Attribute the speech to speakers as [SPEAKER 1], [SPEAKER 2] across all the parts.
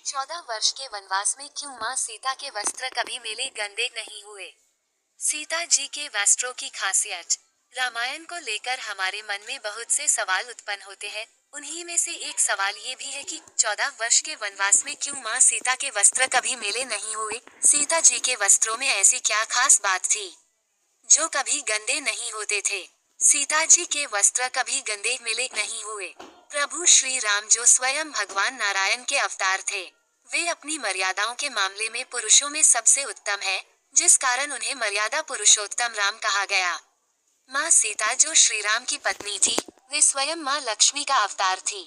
[SPEAKER 1] 14 वर्ष के वनवास में क्यों माँ सीता के वस्त्र कभी मेले गंदे नहीं हुए। सीता जी के वस्त्रों की खासियत। रामायण को लेकर हमारे मन में बहुत से सवाल उत्पन्न होते हैं। उन्हीं में से एक सवाल ये भी है कि 14 वर्ष के वनवास में क्यों माँ सीता के वस्त्र कभी मेले नहीं हुए। सीता जी के वस्त्रों में ऐसी क्या खास बात थी जो कभी गंदे नहीं होते थे। सीता जी के वस्त्र कभी गंदे मिले नहीं हुए। प्रभु श्री राम जो स्वयं भगवान नारायण के अवतार थे, वे अपनी मर्यादाओं के मामले में पुरुषों में सबसे उत्तम है, जिस कारण उन्हें मर्यादा पुरुषोत्तम राम कहा गया। माँ सीता जो श्री राम की पत्नी थी, वे स्वयं माँ लक्ष्मी का अवतार थी।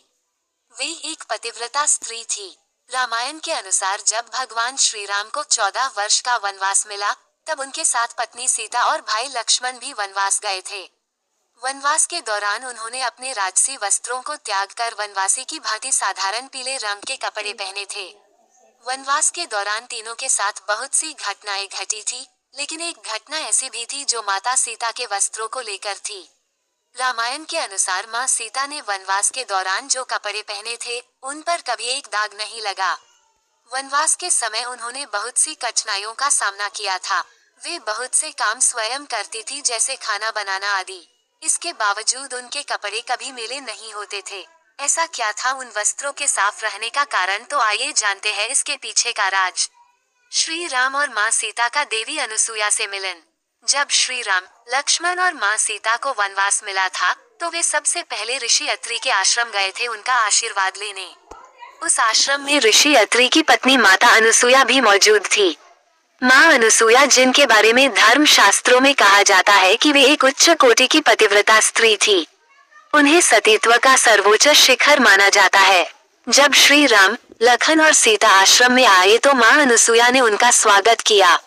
[SPEAKER 1] वे एक पतिव्रता स्त्री थी। रामायण के अनुसार जब भगवान श्री राम को 14 वर्ष का वनवास मिला, तब उनके साथ पत्नी सीता और भाई लक्ष्मण भी वनवास गए थे। वनवास के दौरान उन्होंने अपने राजसी वस्त्रों को त्याग कर वनवासी की भांति साधारण पीले रंग के कपड़े पहने थे। वनवास के दौरान तीनों के साथ बहुत सी घटनाएं घटी थी, लेकिन एक घटना ऐसी भी थी जो माता सीता के वस्त्रों को लेकर थी। रामायण के अनुसार माँ सीता ने वनवास के दौरान जो कपड़े पहने थे, उन पर कभी एक दाग नहीं लगा। वनवास के समय उन्होंने बहुत सी कठिनाइयों का सामना किया था। वे बहुत से काम स्वयं करती थी, जैसे खाना बनाना आदि। इसके बावजूद उनके कपड़े कभी मेले नहीं होते थे। ऐसा क्या था उन वस्त्रों के साफ रहने का कारण, तो आइए जानते हैं इसके पीछे का राज। श्री राम और माँ सीता का देवी अनुसुईया से मिलन। जब श्री राम, लक्ष्मण और माँ सीता को वनवास मिला था, तो वे सबसे पहले ऋषि अत्रि के आश्रम गए थे उनका आशीर्वाद लेने। उस आश्रम में ऋषि अत्रि की पत्नी माता अनुसुईया भी मौजूद थी। माँ अनुसुईया, जिनके बारे में धर्म शास्त्रों में कहा जाता है कि वे एक उच्च कोटि की पतिव्रता स्त्री थी, उन्हें सतीत्व का सर्वोच्च शिखर माना जाता है। जब श्री राम, लखन और सीता आश्रम में आए तो माँ अनुसुईया ने उनका स्वागत किया।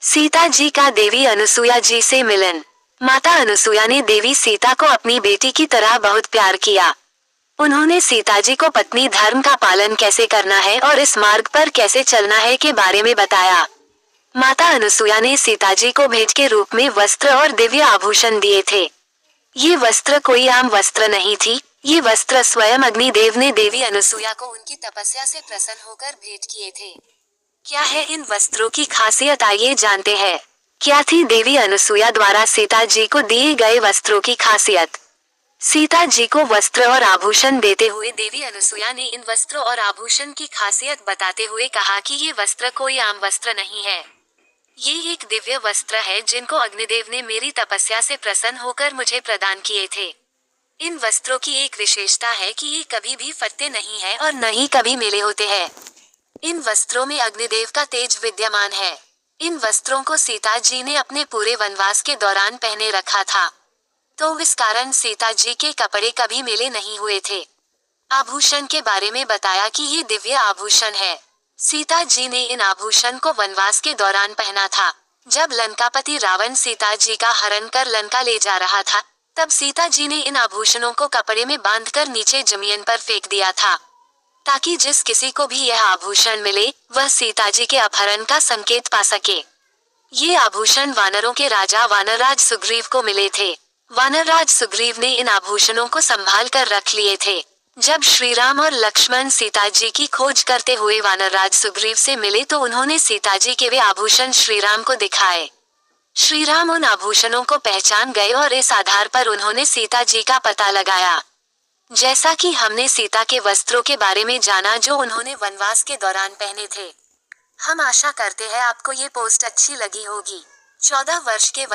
[SPEAKER 1] सीता जी का देवी अनुसुईया जी से मिलन। माता अनुसुईया ने देवी सीता को अपनी बेटी की तरह बहुत प्यार किया। उन्होंने सीता जी को पत्नी धर्म का पालन कैसे करना है और इस मार्ग पर कैसे चलना है के बारे में बताया। माता अनुसुईया ने सीता जी को भेंट के रूप में वस्त्र और दिव्य आभूषण दिए थे। ये वस्त्र कोई आम वस्त्र नहीं थी, ये वस्त्र स्वयं अग्निदेव ने देवी अनुसुईया को उनकी तपस्या से प्रसन्न होकर भेंट किए थे। क्या है इन वस्त्रों की खासियत, आइए जानते हैं। क्या थी देवी अनुसुईया द्वारा सीता जी को दिए गए वस्त्रों की खासियत। सीता जी को वस्त्र और आभूषण देते हुए देवी अनुसुईया ने इन वस्त्रों और आभूषण की खासियत बताते हुए कहा कि ये वस्त्र कोई आम वस्त्र नहीं है, ये एक दिव्य वस्त्र है जिनको अग्निदेव ने मेरी तपस्या से प्रसन्न होकर मुझे प्रदान किए थे। इन वस्त्रों की एक विशेषता है कि ये कभी भी फटते नहीं है और न ही कभी मेले होते हैं। इन वस्त्रों में अग्निदेव का तेज विद्यमान है। इन वस्त्रों को सीता जी ने अपने पूरे वनवास के दौरान पहने रखा था, तो इस कारण सीता जी के कपड़े कभी मेले नहीं हुए थे। आभूषण के बारे में बताया कि ये दिव्य आभूषण है। सीता जी ने इन आभूषण को वनवास के दौरान पहना था। जब लंकापति रावण सीता जी का हरण कर लंका ले जा रहा था, तब सीता जी ने इन आभूषणों को कपड़े में बांधकर नीचे जमीन पर फेंक दिया था, ताकि जिस किसी को भी यह आभूषण मिले, वह सीता जी के अपहरण का संकेत पा सके। ये आभूषण वानरों के राजा वानरराज सुग्रीव को मिले थे। वानरराज सुग्रीव ने इन आभूषणों को संभाल कर रख लिए थे। जब श्री राम और लक्ष्मण सीता जी की खोज करते हुए वानरराज सुग्रीव से मिले तो उन्होंने सीता जी के वे आभूषण श्री राम को दिखाए। श्री राम उन आभूषणों को पहचान गए और इस आधार पर उन्होंने सीता जी का पता लगाया। जैसा कि हमने सीता के वस्त्रों के बारे में जाना जो उन्होंने वनवास के दौरान पहने थे। हम आशा करते हैं आपको ये पोस्ट अच्छी लगी होगी। 14 वर्ष के